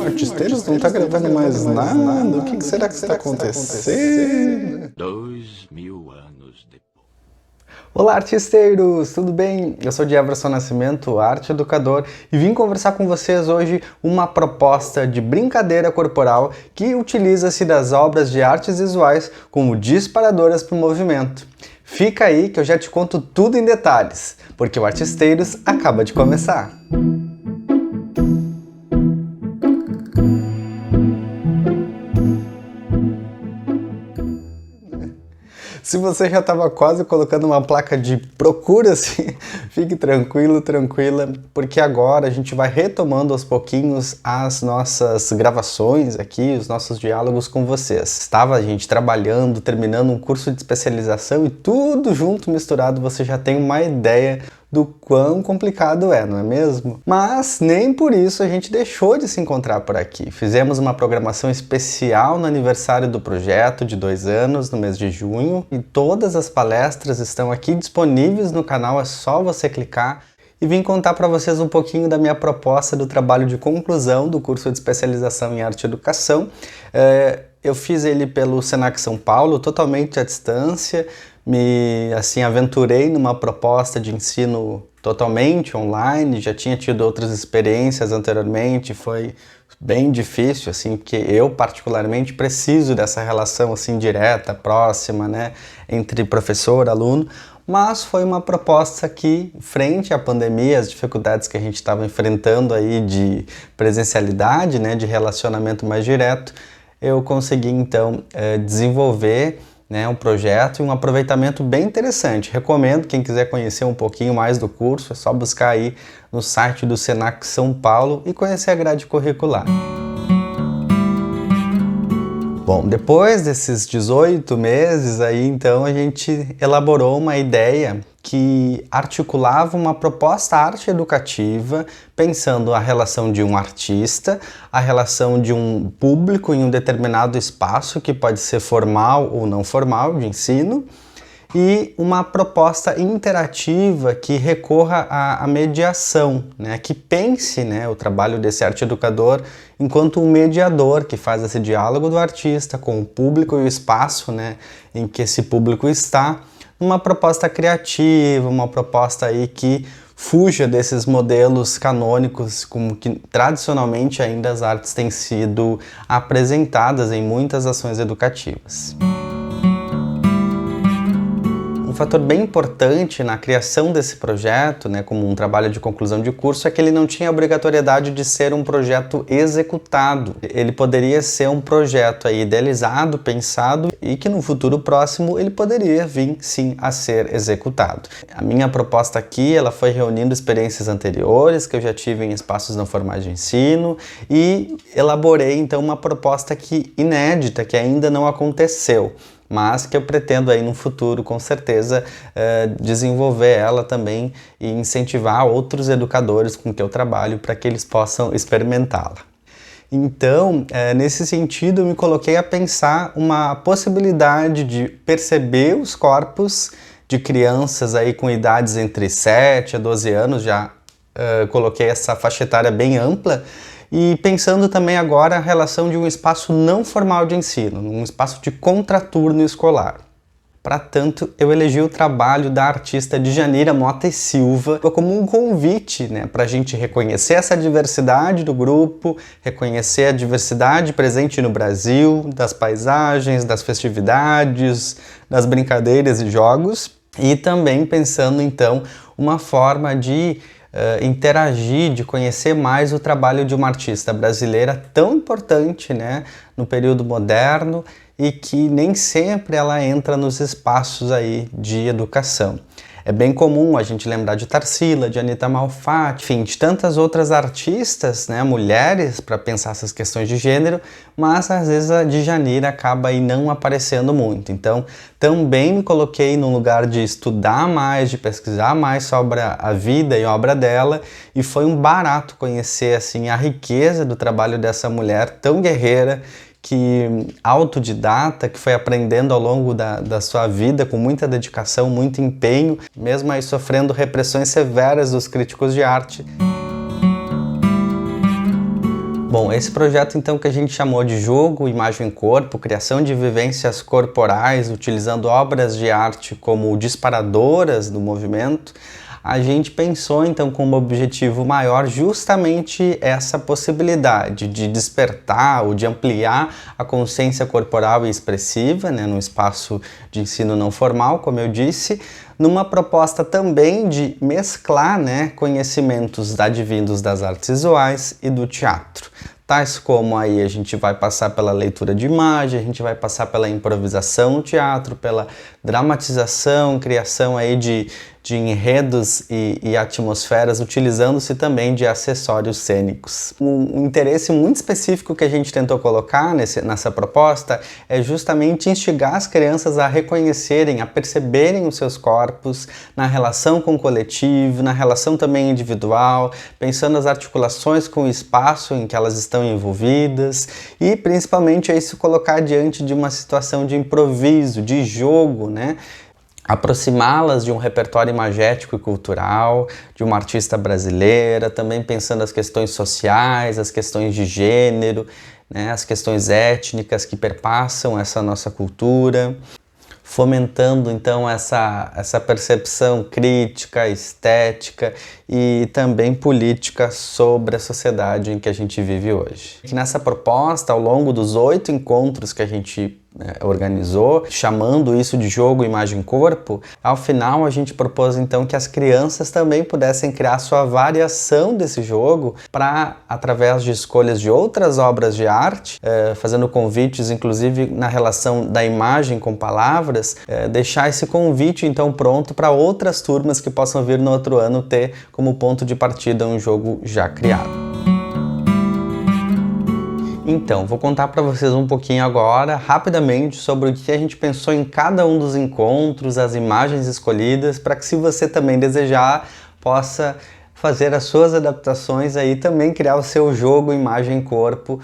Artisteiros não tá gravando mais nada. O que será que está acontecendo? 2000 anos depois. Olá, artisteiros! Tudo bem? Eu sou Jefferson Nascimento, arte educador, e vim conversar com vocês hoje uma proposta de brincadeira corporal que utiliza-se das obras de artes visuais como disparadoras para o movimento. Fica aí que eu já te conto tudo em detalhes, porque o Artisteiros acaba de começar. Se você já estava quase colocando uma placa de procura-se, fique tranquilo, tranquila, porque agora a gente vai retomando aos pouquinhos as nossas gravações aqui, os nossos diálogos com vocês. Estava a gente trabalhando, terminando um curso de especialização e tudo junto, misturado, você já tem uma ideia do quão complicado é, não é mesmo? Mas nem por isso a gente deixou de se encontrar por aqui. Fizemos uma programação especial no aniversário do projeto de 2 anos, no mês de junho, e todas as palestras estão aqui disponíveis no canal, é só você clicar. E vim contar para vocês um pouquinho da minha proposta do trabalho de conclusão do curso de especialização em arte e educação. Eu fiz ele pelo Senac São Paulo, totalmente à distância, me aventurei numa proposta de ensino totalmente online, já tinha tido outras experiências anteriormente, foi bem difícil, porque eu particularmente preciso dessa relação direta, próxima, né, entre professor e aluno, mas foi uma proposta que, frente à pandemia, as dificuldades que a gente estava enfrentando aí de presencialidade, né, de relacionamento mais direto, eu consegui então desenvolver um projeto e um aproveitamento bem interessante. Recomendo, quem quiser conhecer um pouquinho mais do curso, é só buscar aí no site do Senac São Paulo e conhecer a grade curricular. Bom, depois desses 18 meses aí, então, a gente elaborou uma ideia que articulava uma proposta arte educativa, pensando a relação de um artista, a relação de um público em um determinado espaço, que pode ser formal ou não formal, de ensino, e uma proposta interativa que recorra à mediação, né? Que pense, né, o trabalho desse arte educador enquanto um mediador que faz esse diálogo do artista com o público e o espaço, né, em que esse público está, uma proposta criativa, uma proposta aí que fuja desses modelos canônicos como que tradicionalmente ainda as artes têm sido apresentadas em muitas ações educativas. Um fator bem importante na criação desse projeto, né, como um trabalho de conclusão de curso, é que ele não tinha a obrigatoriedade de ser um projeto executado. Ele poderia ser um projeto aí idealizado, pensado e que no futuro próximo ele poderia vir sim a ser executado. A minha proposta aqui, ela foi reunindo experiências anteriores que eu já tive em espaços não formais de ensino e elaborei então uma proposta inédita, que ainda não aconteceu, mas que eu pretendo aí no futuro, com certeza, desenvolver ela também e incentivar outros educadores com que eu trabalho para que eles possam experimentá-la. Então, nesse sentido, eu me coloquei a pensar uma possibilidade de perceber os corpos de crianças aí com idades entre 7 a 12 anos, já coloquei essa faixa etária bem ampla, e pensando também agora a relação de um espaço não formal de ensino, um espaço de contraturno escolar. Para tanto, eu elegi o trabalho da artista Djanira Mota e Silva como um convite, né, para a gente reconhecer essa diversidade do grupo, reconhecer a diversidade presente no Brasil, das paisagens, das festividades, das brincadeiras e jogos, e também pensando então uma forma de interagir, de conhecer mais o trabalho de uma artista brasileira tão importante, né, no período moderno e que nem sempre ela entra nos espaços aí de educação. É bem comum a gente lembrar de Tarsila, de Anitta Malfatti, enfim, de tantas outras artistas, né, mulheres, para pensar essas questões de gênero, mas às vezes a Djanira acaba aí não aparecendo muito. Então, também me coloquei num lugar de estudar mais, de pesquisar mais sobre a vida e a obra dela, e foi um barato conhecer a riqueza do trabalho dessa mulher tão guerreira, que autodidata, que foi aprendendo ao longo da sua vida com muita dedicação, muito empenho, mesmo aí sofrendo repressões severas dos críticos de arte. Bom, esse projeto então que a gente chamou de Jogo, Imagem e Corpo, criação de vivências corporais, utilizando obras de arte como disparadoras do movimento, a gente pensou então como objetivo maior justamente essa possibilidade de despertar ou de ampliar a consciência corporal e expressiva, né, num espaço de ensino não formal, como eu disse, numa proposta também de mesclar, né, conhecimentos advindos das artes visuais e do teatro. Tais como aí a gente vai passar pela leitura de imagem, a gente vai passar pela improvisação no teatro, pela dramatização, criação aí de enredos e atmosferas, utilizando-se também de acessórios cênicos. Um interesse muito específico que a gente tentou colocar nessa proposta é justamente instigar as crianças a reconhecerem, a perceberem os seus corpos na relação com o coletivo, na relação também individual, pensando as articulações com o espaço em que elas estão envolvidas e principalmente aí se colocar diante de uma situação de improviso, de jogo, né? Aproximá-las de um repertório imagético e cultural, de uma artista brasileira, também pensando as questões sociais, as questões de gênero, né, as questões étnicas que perpassam essa nossa cultura, fomentando então essa percepção crítica, estética e também política sobre a sociedade em que a gente vive hoje. E nessa proposta, ao longo dos 8 encontros que a gente organizou, chamando isso de Jogo, Imagem e Corpo, ao final a gente propôs então que as crianças também pudessem criar sua variação desse jogo para, através de escolhas de outras obras de arte, fazendo convites inclusive na relação da imagem com palavras, deixar esse convite então pronto para outras turmas que possam vir no outro ano ter como ponto de partida um jogo já criado. Então, vou contar para vocês um pouquinho agora, rapidamente, sobre o que a gente pensou em cada um dos encontros, as imagens escolhidas, para que se você também desejar, possa fazer as suas adaptações aí, também criar o seu jogo, imagem e corpo,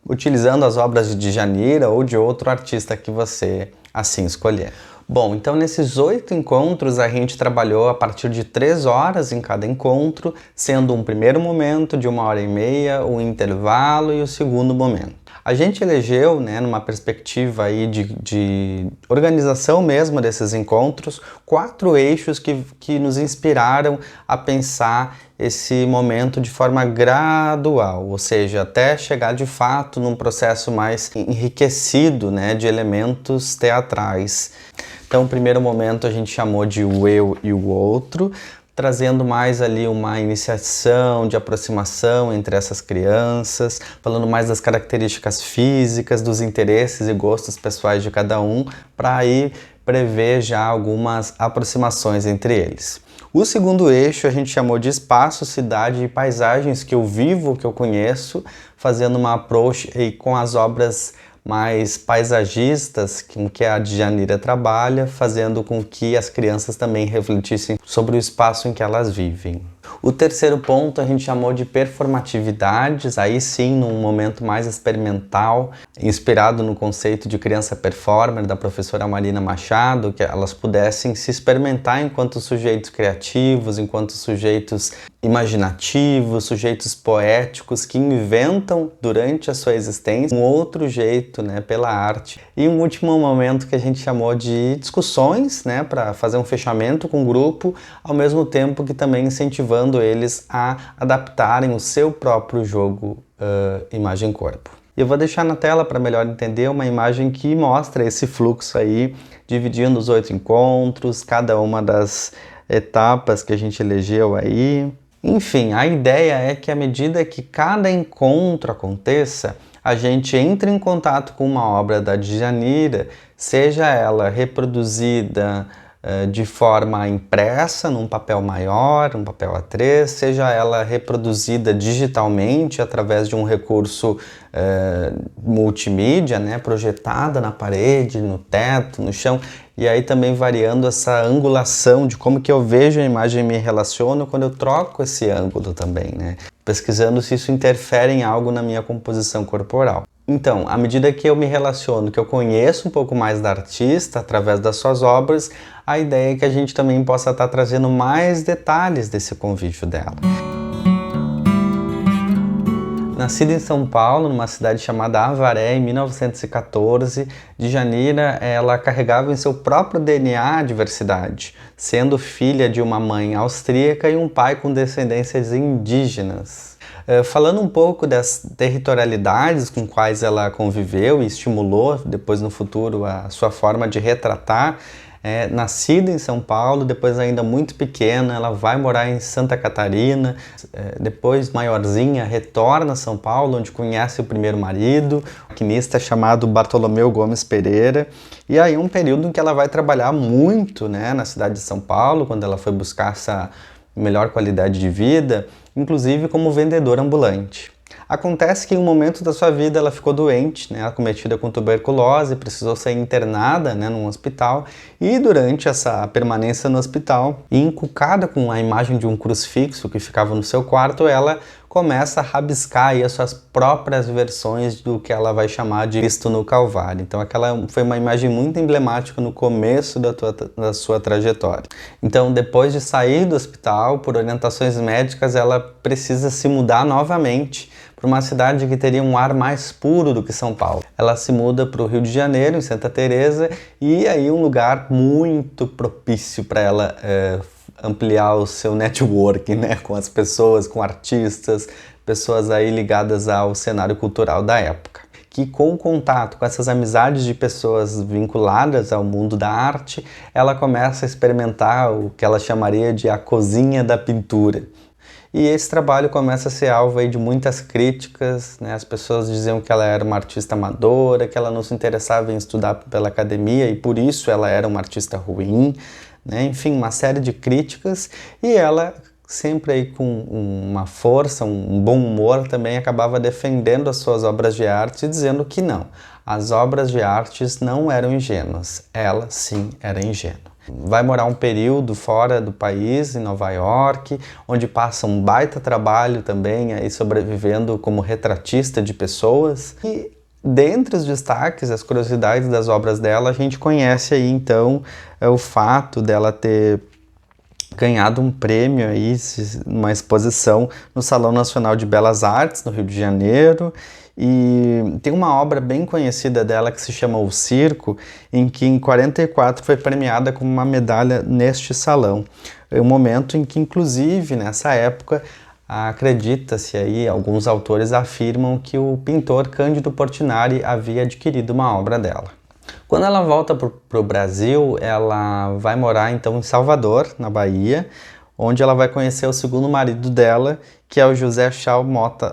utilizando as obras de Djanira ou de outro artista que você assim escolher. Bom, então nesses 8 encontros a gente trabalhou a partir de 3 horas em cada encontro, sendo um primeiro momento de 1h30, um intervalo e o segundo momento. A gente elegeu, né, numa perspectiva aí de organização mesmo desses encontros, 4 eixos que nos inspiraram a pensar esse momento de forma gradual, ou seja, até chegar de fato num processo mais enriquecido, né, de elementos teatrais. Então, o primeiro momento a gente chamou de o eu e o outro, trazendo mais ali uma iniciação de aproximação entre essas crianças, falando mais das características físicas, dos interesses e gostos pessoais de cada um, para aí prever já algumas aproximações entre eles. O segundo eixo a gente chamou de espaço, cidade e paisagens que eu vivo, que eu conheço, fazendo uma approach aí com as obras mais paisagistas com que a Djanira trabalha, fazendo com que as crianças também refletissem sobre o espaço em que elas vivem. O terceiro ponto a gente chamou de performatividades, aí sim num momento mais experimental, inspirado no conceito de criança performer da professora Marina Machado, que elas pudessem se experimentar enquanto sujeitos criativos, enquanto sujeitos imaginativos, sujeitos poéticos que inventam durante a sua existência um outro jeito, né, pela arte. E um último momento que a gente chamou de discussões, né, para fazer um fechamento com o grupo, ao mesmo tempo que também incentivando eles a adaptarem o seu próprio jogo imagem-corpo. E eu vou deixar na tela para melhor entender uma imagem que mostra esse fluxo aí, dividindo os 8 encontros, cada uma das etapas que a gente elegeu aí. Enfim, a ideia é que à medida que cada encontro aconteça, a gente entre em contato com uma obra da Djanira, seja ela reproduzida de forma impressa, num papel maior, um papel A3, seja ela reproduzida digitalmente através de um recurso multimídia, né, projetada na parede, no teto, no chão, e aí também variando essa angulação de como que eu vejo a imagem e me relaciono quando eu troco esse ângulo também, né? Pesquisando se isso interfere em algo na minha composição corporal. Então, à medida que eu me relaciono, que eu conheço um pouco mais da artista através das suas obras, a ideia é que a gente também possa estar trazendo mais detalhes desse convívio dela. Nascida em São Paulo, numa cidade chamada Avaré, em 1914, Djanira ela carregava em seu próprio DNA a diversidade, sendo filha de uma mãe austríaca e um pai com descendências indígenas. Falando um pouco das territorialidades com quais ela conviveu e estimulou depois no futuro a sua forma de retratar, nascida em São Paulo, depois ainda muito pequena, ela vai morar em Santa Catarina, depois maiorzinha retorna a São Paulo, onde conhece o primeiro marido, um maquinista chamado Bartolomeu Gomes Pereira, e aí um período em que ela vai trabalhar muito, né, na cidade de São Paulo, quando ela foi buscar essa melhor qualidade de vida, inclusive como vendedora ambulante. Acontece que em um momento da sua vida ela ficou doente, né, acometida com tuberculose, precisou ser internada, né, num hospital, e durante essa permanência no hospital, encucada com a imagem de um crucifixo que ficava no seu quarto, ela começa a rabiscar aí as suas próprias versões do que ela vai chamar de Cristo no Calvário. Então aquela foi uma imagem muito emblemática no começo da sua trajetória. Então depois de sair do hospital, por orientações médicas, ela precisa se mudar novamente para uma cidade que teria um ar mais puro do que São Paulo. Ela se muda para o Rio de Janeiro, em Santa Teresa, e aí um lugar muito propício para ela ampliar o seu networking, né, com as pessoas, com artistas, pessoas aí ligadas ao cenário cultural da época. Que com o contato com essas amizades de pessoas vinculadas ao mundo da arte, ela começa a experimentar o que ela chamaria de a cozinha da pintura. E esse trabalho começa a ser alvo aí de muitas críticas, né? As pessoas diziam que ela era uma artista amadora, que ela não se interessava em estudar pela academia e por isso ela era uma artista ruim, né? Enfim, uma série de críticas, e ela sempre aí com uma força, um bom humor, também acabava defendendo as suas obras de arte e dizendo que não, as obras de artes não eram ingênuas, ela sim era ingênua. Vai morar um período fora do país, em Nova York, onde passa um baita trabalho também, aí sobrevivendo como retratista de pessoas. E dentre os destaques, as curiosidades das obras dela, a gente conhece aí então o fato dela ter ganhado um prêmio aí, uma exposição no Salão Nacional de Belas Artes, no Rio de Janeiro. E tem uma obra bem conhecida dela que se chama O Circo, em que em 44 foi premiada com uma medalha neste salão. É um momento em que, inclusive, nessa época, acredita-se aí, alguns autores afirmam que o pintor Cândido Portinari havia adquirido uma obra dela. Quando ela volta para o Brasil, ela vai morar então em Salvador, na Bahia, onde ela vai conhecer o segundo marido dela, que é o José Chau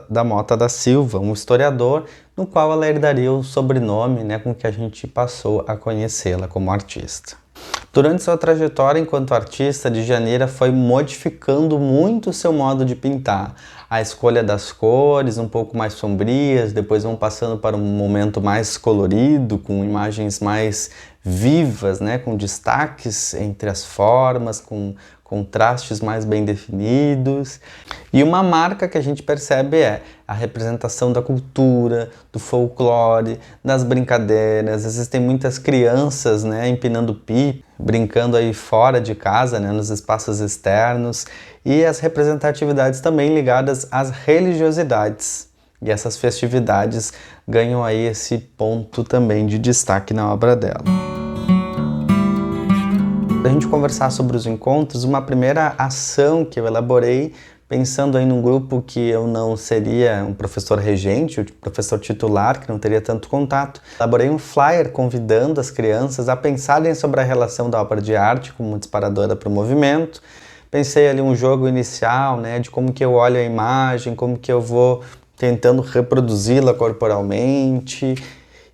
da Mota da Silva, um historiador, no qual ela herdaria o sobrenome, né, com que a gente passou a conhecê-la como artista. Durante sua trajetória enquanto artista, Djanira foi modificando muito o seu modo de pintar. A escolha das cores, um pouco mais sombrias, depois vão passando para um momento mais colorido, com imagens mais vivas, né, com destaques entre as formas, com contrastes mais bem definidos. E uma marca que a gente percebe é a representação da cultura, do folclore, das brincadeiras. Existem muitas crianças, né, empinando pipa, brincando aí fora de casa, né, nos espaços externos, e as representatividades também ligadas às religiosidades. E essas festividades ganham aí esse ponto também de destaque na obra dela. Para a gente conversar sobre os encontros, uma primeira ação que eu elaborei, pensando aí num grupo que eu não seria um professor regente, um professor titular, que não teria tanto contato, elaborei um flyer convidando as crianças a pensarem sobre a relação da obra de arte como disparadora para o movimento. Pensei ali um jogo inicial, né, de como que eu olho a imagem, como que eu vou tentando reproduzi-la corporalmente,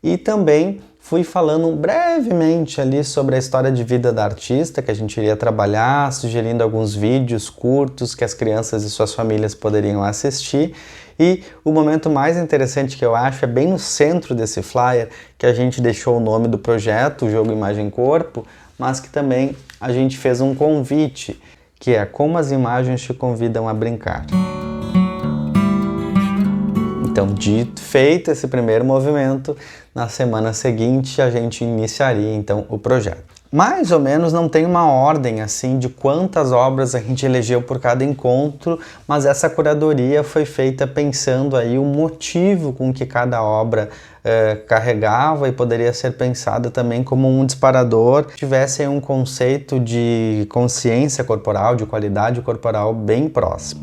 e também fui falando brevemente ali sobre a história de vida da artista que a gente iria trabalhar, sugerindo alguns vídeos curtos que as crianças e suas famílias poderiam assistir. E o momento mais interessante que eu acho é bem no centro desse flyer, que a gente deixou o nome do projeto, o Jogo Imagem Corpo, mas que também a gente fez um convite, que é como as imagens te convidam a brincar. Então, feito esse primeiro movimento, na semana seguinte a gente iniciaria então o projeto. Mais ou menos, não tem uma ordem assim de quantas obras a gente elegeu por cada encontro, mas essa curadoria foi feita pensando aí o motivo com que cada obra carregava, e poderia ser pensada também como um disparador, tivesse aí um conceito de consciência corporal, de qualidade corporal bem próximo.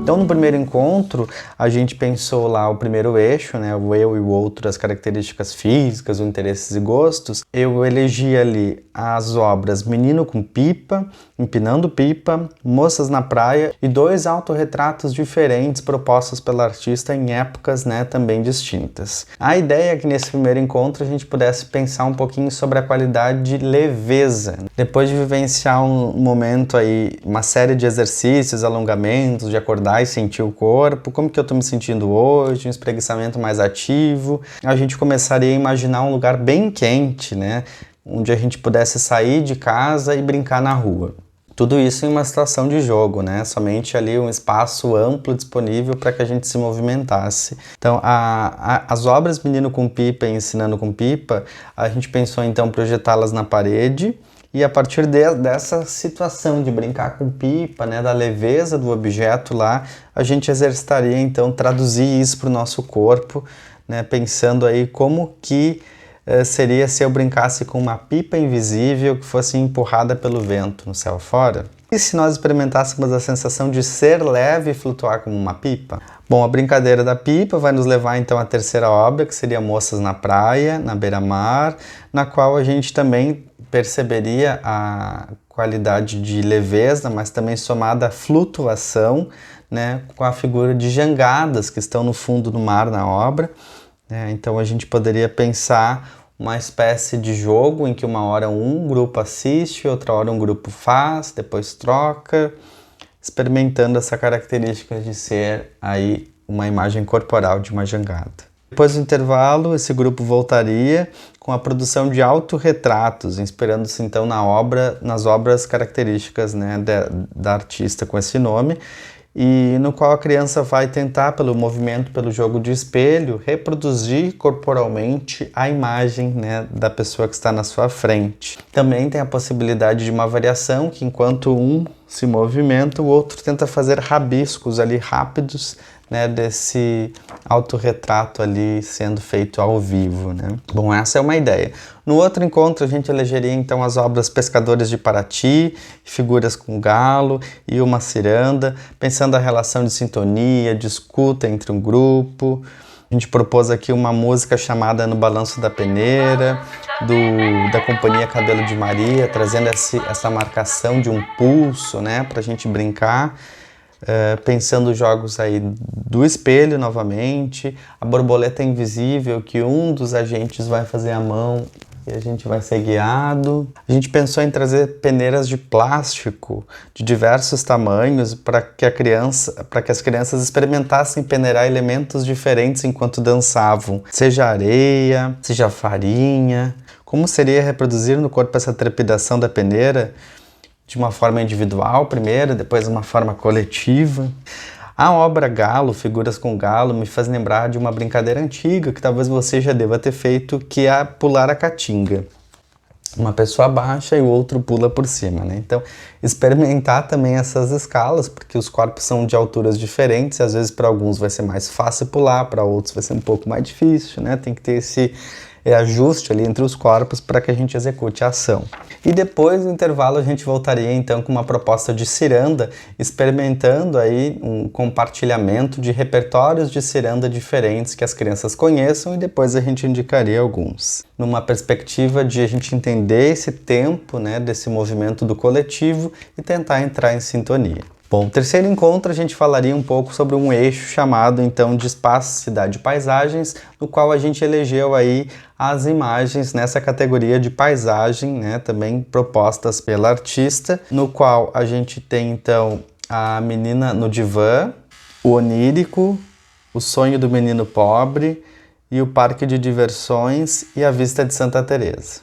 Então, no primeiro encontro, a gente pensou lá o primeiro eixo, né, o eu e o outro, as características físicas, os interesses e gostos. Eu elegi ali as obras Menino com Pipa, Empinando Pipa, Moças na Praia e 2 autorretratos diferentes propostos pela artista em épocas, né, também distintas. A ideia é que nesse primeiro encontro a gente pudesse pensar um pouquinho sobre a qualidade de leveza. Depois de vivenciar um momento aí, uma série de exercícios, alongamentos, de acordar e sentir o corpo, como que eu tô me sentindo hoje, um espreguiçamento mais ativo, a gente começaria a imaginar um lugar bem quente, né, onde a gente pudesse sair de casa e brincar na rua. Tudo isso em uma situação de jogo, né? Somente ali um espaço amplo disponível para que a gente se movimentasse. Então, as obras Menino com Pipa e Ensinando com Pipa, a gente pensou então projetá-las na parede, e a partir dessa situação de brincar com pipa, né, da leveza do objeto lá, a gente exercitaria então traduzir isso para o nosso corpo, né, pensando aí como que seria se eu brincasse com uma pipa invisível que fosse empurrada pelo vento no céu fora? E se nós experimentássemos a sensação de ser leve e flutuar como uma pipa? Bom, a brincadeira da pipa vai nos levar então à terceira obra, que seria Moças na Praia, na beira-mar, na qual a gente também perceberia a qualidade de leveza, mas também somada à flutuação, né, com a figura de jangadas que estão no fundo do mar na obra. Então a gente poderia pensar uma espécie de jogo em que uma hora um grupo assiste, outra hora um grupo faz, depois troca, experimentando essa característica de ser aí uma imagem corporal de uma jangada. Depois do intervalo, esse grupo voltaria com a produção de autorretratos, inspirando-se então nas obras características, né, da artista com esse nome, e no qual a criança vai tentar, pelo movimento, pelo jogo de espelho, reproduzir corporalmente a imagem, né, da pessoa que está na sua frente. Também tem a possibilidade de uma variação, que enquanto um se movimenta, o outro tenta fazer rabiscos ali rápidos, né, desse autorretrato ali sendo feito ao vivo, né? Bom, essa é uma ideia. No outro encontro a gente elegeria então as obras Pescadores de Paraty, Figuras com Galo e Uma Ciranda, pensando a relação de sintonia, de escuta entre um grupo. A gente propôs aqui uma música chamada No Balanço da Peneira, da Companhia Cabelo de Maria, trazendo essa marcação de um pulso, né, para a gente brincar. Pensando jogos aí do espelho novamente, a borboleta invisível que um dos agentes vai fazer a mão e a gente vai ser guiado. A gente pensou em trazer peneiras de plástico de diversos tamanhos para que as crianças experimentassem peneirar elementos diferentes enquanto dançavam, seja areia, seja farinha. Como seria reproduzir no corpo essa trepidação da peneira? De uma forma individual primeiro, depois de uma forma coletiva. A obra Galo, Figuras com Galo, me faz lembrar de uma brincadeira antiga que talvez você já deva ter feito, que é pular a caatinga. Uma pessoa baixa e o outro pula por cima, né? Então, experimentar também essas escalas, porque os corpos são de alturas diferentes, e às vezes para alguns vai ser mais fácil pular, para outros vai ser um pouco mais difícil, né? Tem que ter esse ajuste ali entre os corpos para que a gente execute a ação. E depois do intervalo a gente voltaria então com uma proposta de ciranda, experimentando aí um compartilhamento de repertórios de ciranda diferentes que as crianças conheçam, e depois a gente indicaria alguns. Numa perspectiva de a gente entender esse tempo, né, desse movimento do coletivo e tentar entrar em sintonia. Bom, no terceiro encontro a gente falaria um pouco sobre um eixo chamado então de Espaço, Cidade e Paisagens, no qual a gente elegeu aí as imagens nessa categoria de paisagem, né, também propostas pela artista, no qual a gente tem então a Menina no Divã, o Onírico, o Sonho do Menino Pobre e o Parque de Diversões e a Vista de Santa Teresa.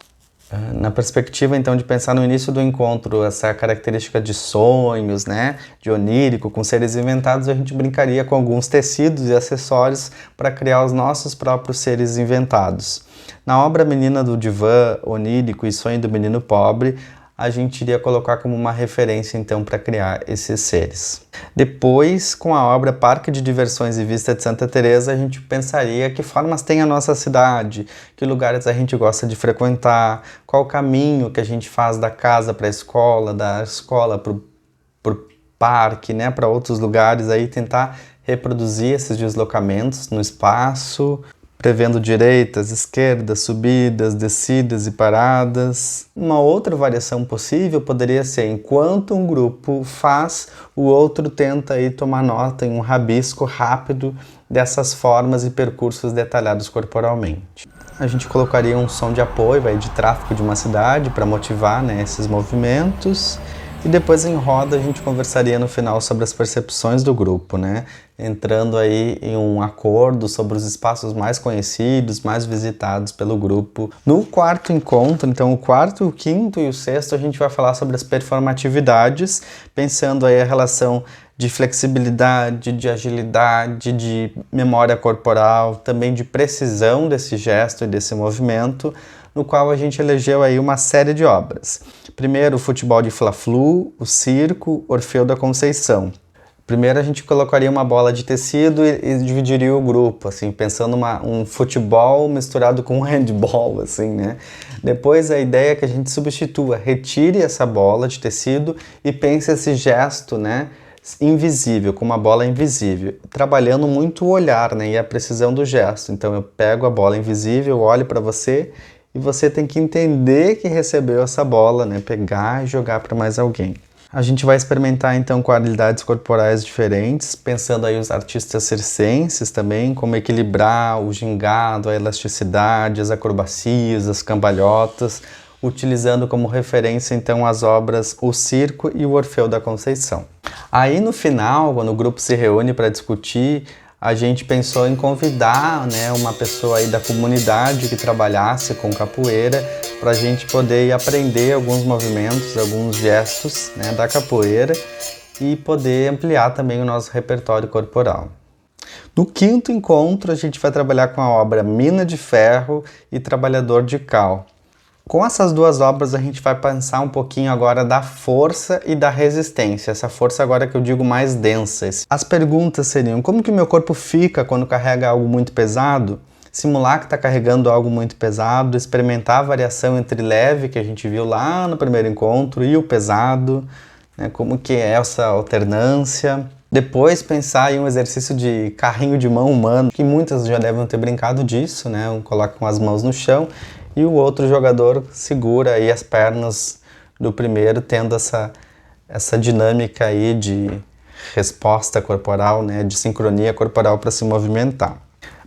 Na perspectiva, então, de pensar no início do encontro, essa característica de sonhos, né, de onírico, com seres inventados, a gente brincaria com alguns tecidos e acessórios para criar os nossos próprios seres inventados. Na obra Menina do Divã, Onírico e Sonho do Menino Pobre, a gente iria colocar como uma referência, então, para criar esses seres. Depois, com a obra Parque de Diversões e Vista de Santa Teresa, a gente pensaria que formas tem a nossa cidade, que lugares a gente gosta de frequentar, qual o caminho que a gente faz da casa para a escola, da escola para o parque, né, para outros lugares, aí tentar reproduzir esses deslocamentos no espaço, prevendo direitas, esquerdas, subidas, descidas e paradas. Uma outra variação possível poderia ser, enquanto um grupo faz, o outro tenta aí tomar nota em um rabisco rápido dessas formas e percursos detalhados corporalmente. A gente colocaria um som de apoio, aí, de tráfego de uma cidade para motivar, né, esses movimentos. E depois em roda a gente conversaria no final sobre as percepções do grupo, né? Entrando aí em um acordo sobre os espaços mais conhecidos, mais visitados pelo grupo. No quarto encontro, então o quarto, o quinto e o sexto, a gente vai falar sobre as performatividades, pensando aí a relação de flexibilidade, de agilidade, de memória corporal, também de precisão desse gesto e desse movimento, no qual a gente elegeu aí uma série de obras. Primeiro, o Futebol de Fla-Flu, o Circo, Orfeu da Conceição. Primeiro a gente colocaria uma bola de tecido e dividiria o grupo, assim, pensando um futebol misturado com um handball, assim, né? Depois a ideia é que a gente substitua, retire essa bola de tecido e pense esse gesto, né, invisível, com uma bola invisível, trabalhando muito o olhar, né, e a precisão do gesto. Então eu pego a bola invisível, olho para você e você tem que entender que recebeu essa bola, né, pegar e jogar para mais alguém. A gente vai experimentar então qualidades corporais diferentes, pensando aí os artistas circenses também, como equilibrar o gingado, a elasticidade, as acrobacias, as cambalhotas, utilizando como referência então as obras O Circo e o Orfeu da Conceição. Aí no final, quando o grupo se reúne para discutir, a gente pensou em convidar, né, uma pessoa aí da comunidade que trabalhasse com capoeira para a gente poder ir aprender alguns movimentos, alguns gestos, né, da capoeira e poder ampliar também o nosso repertório corporal. No quinto encontro, a gente vai trabalhar com a obra Mina de Ferro e Trabalhador de Cal. Com essas duas obras, a gente vai pensar um pouquinho agora da força e da resistência. Essa força agora que eu digo mais densa. As perguntas seriam: como que meu corpo fica quando carrega algo muito pesado? Simular que está carregando algo muito pesado, experimentar a variação entre leve, que a gente viu lá no primeiro encontro, e o pesado, né? Como que é essa alternância. Depois pensar em um exercício de carrinho de mão humano, que muitas já devem ter brincado disso, né? Um coloca com as mãos no chão e o outro jogador segura aí as pernas do primeiro, tendo essa dinâmica aí de resposta corporal, né? De sincronia corporal para se movimentar.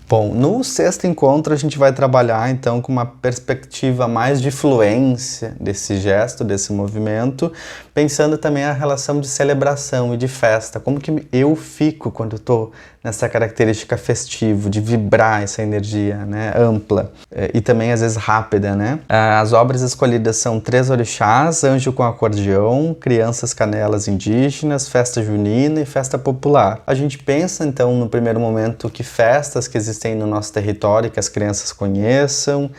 Bom, no sexto encontro a gente vai trabalhar então com uma perspectiva mais de fluência desse gesto, desse movimento, pensando também a relação de celebração e de festa, como que eu fico quando eu estou nessa característica festiva, de vibrar essa energia, né, ampla e também às vezes rápida, né? As obras escolhidas são Três Orixás, Anjo com Acordeão, Crianças Canelas Indígenas, Festa Junina e Festa Popular. A gente pensa então no primeiro momento que festas que existem no nosso território, que as crianças conheçam,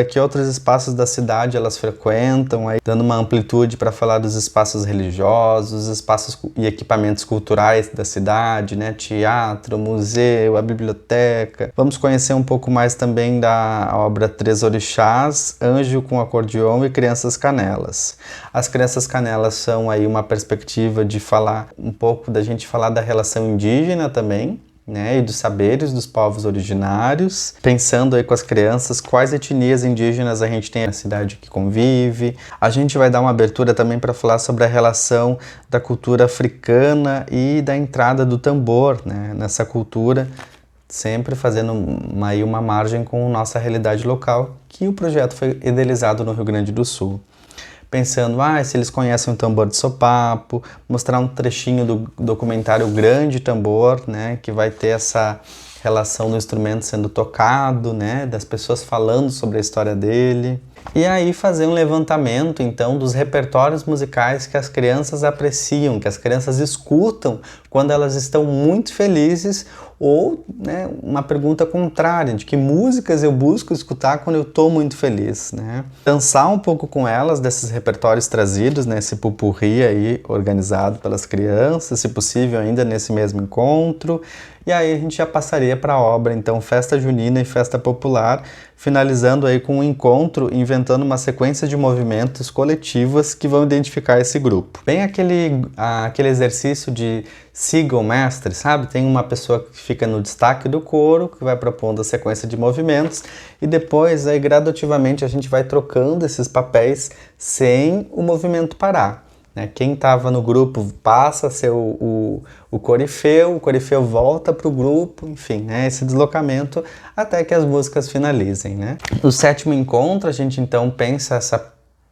que outros espaços da cidade elas frequentam, aí, dando uma amplitude para falar dos espaços religiosos, espaços e equipamentos culturais da cidade, né? Teatro, museu, a biblioteca. Vamos conhecer um pouco mais também da obra Três Orixás, Anjo com Acordeão e Crianças Canelas. As Crianças Canelas são aí uma perspectiva de falar um pouco da gente falar da relação indígena também, né, e dos saberes dos povos originários, pensando aí com as crianças quais etnias indígenas a gente tem na cidade que convive. A gente vai dar uma abertura também para falar sobre a relação da cultura africana e da entrada do tambor, né, nessa cultura, sempre fazendo uma margem com a nossa realidade local, que o projeto foi idealizado no Rio Grande do Sul. Pensando, se eles conhecem o tambor de sopapo, mostrar um trechinho do documentário Grande Tambor, né, que vai ter essa relação do instrumento sendo tocado, né, das pessoas falando sobre a história dele. E aí fazer um levantamento, então, dos repertórios musicais que as crianças apreciam, que as crianças escutam quando elas estão muito felizes, ou, né, uma pergunta contrária, de que músicas eu busco escutar quando eu estou muito feliz, né? Dançar um pouco com elas desses repertórios trazidos, né, esse pupurri aí organizado pelas crianças, se possível ainda nesse mesmo encontro. E aí a gente já passaria para a obra, então, Festa Junina e Festa Popular, finalizando aí com um encontro, inventando uma sequência de movimentos coletivos que vão identificar esse grupo. Bem aquele exercício de siga o mestre, sabe? Tem uma pessoa que fica no destaque do coro, que vai propondo a sequência de movimentos, e depois, aí, gradativamente, a gente vai trocando esses papéis sem o movimento parar. Quem estava no grupo passa a ser o corifeu volta para o grupo, enfim, né, esse deslocamento até que as músicas finalizem, né? No sétimo encontro, a gente então pensa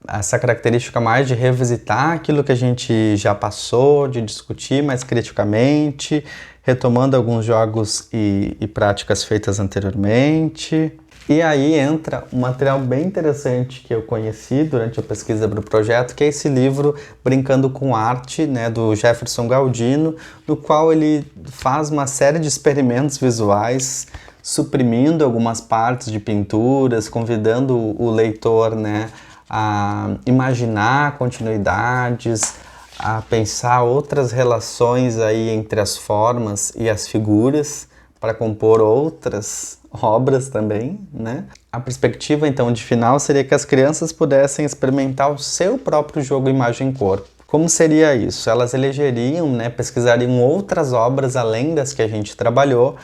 essa característica mais de revisitar aquilo que a gente já passou, de discutir mais criticamente, retomando alguns jogos e práticas feitas anteriormente. E aí entra um material bem interessante que eu conheci durante a pesquisa para o projeto, que é esse livro Brincando com Arte, né, do Jefferson Galdino, no qual ele faz uma série de experimentos visuais, suprimindo algumas partes de pinturas, convidando o leitor, né, a imaginar continuidades, a pensar outras relações aí entre as formas e as figuras para compor outras obras também, né? A perspectiva, então, de final seria que as crianças pudessem experimentar o seu próprio jogo imagem-corpo. Como seria isso? Elas elegeriam, né, pesquisariam outras obras além das que a gente trabalhou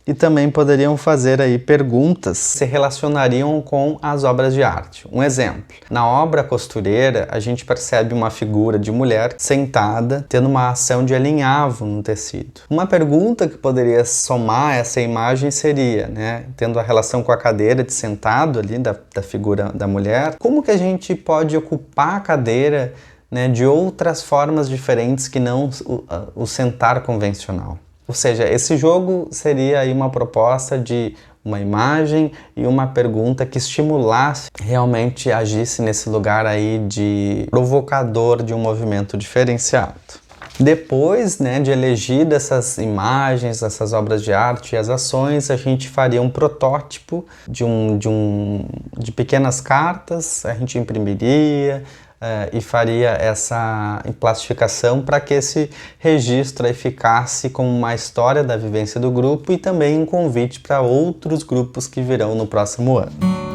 e também poderiam fazer aí perguntas que se relacionariam com as obras de arte. Um exemplo, na obra Costureira, a gente percebe uma figura de mulher sentada, tendo uma ação de alinhavo no tecido. Uma pergunta que poderia somar essa imagem seria, né, tendo a relação com a cadeira de sentado ali da figura da mulher, como que a gente pode ocupar a cadeira, né, de outras formas diferentes que não o sentar convencional? Ou seja, esse jogo seria aí uma proposta de uma imagem e uma pergunta que estimulasse, realmente agisse nesse lugar aí de provocador de um movimento diferenciado. Depois, né, de elegir dessas imagens, dessas obras de arte e as ações, a gente faria um protótipo de pequenas cartas, a gente imprimiria, e faria essa plastificação para que esse registro aí ficasse como uma história da vivência do grupo e também um convite para outros grupos que virão no próximo ano.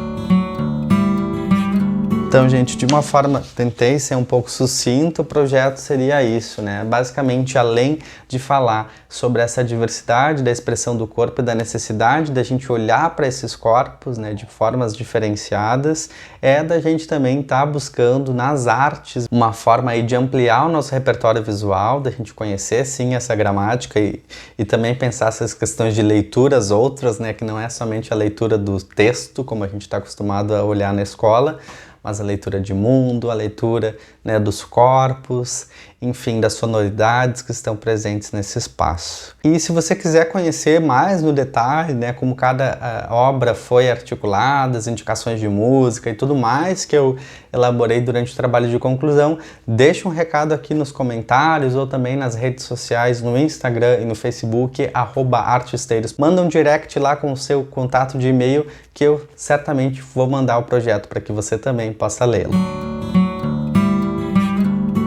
Então, gente, de uma forma, tentei ser um pouco sucinto, o projeto seria isso, né? Basicamente, além de falar sobre essa diversidade da expressão do corpo e da necessidade da gente olhar para esses corpos, né, de formas diferenciadas, é da gente também estar buscando nas artes uma forma aí de ampliar o nosso repertório visual, da gente conhecer, sim, essa gramática e também pensar essas questões de leituras outras, né, que não é somente a leitura do texto, como a gente está acostumado a olhar na escola, mas a leitura de mundo, a leitura, né, dos corpos, enfim, das sonoridades que estão presentes nesse espaço. E se você quiser conhecer mais no detalhe, né, como cada obra foi articulada, as indicações de música e tudo mais que eu elaborei durante o trabalho de conclusão, deixa um recado aqui nos comentários ou também nas redes sociais, no Instagram e no Facebook, @artesteiros. Manda um direct lá com o seu contato de e-mail que eu certamente vou mandar o projeto para que você também possa lê-lo.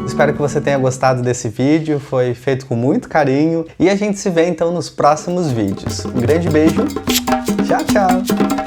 Espero que você tenha gostado desse vídeo, foi feito com muito carinho e a gente se vê então nos próximos vídeos. Um grande beijo, tchau, tchau!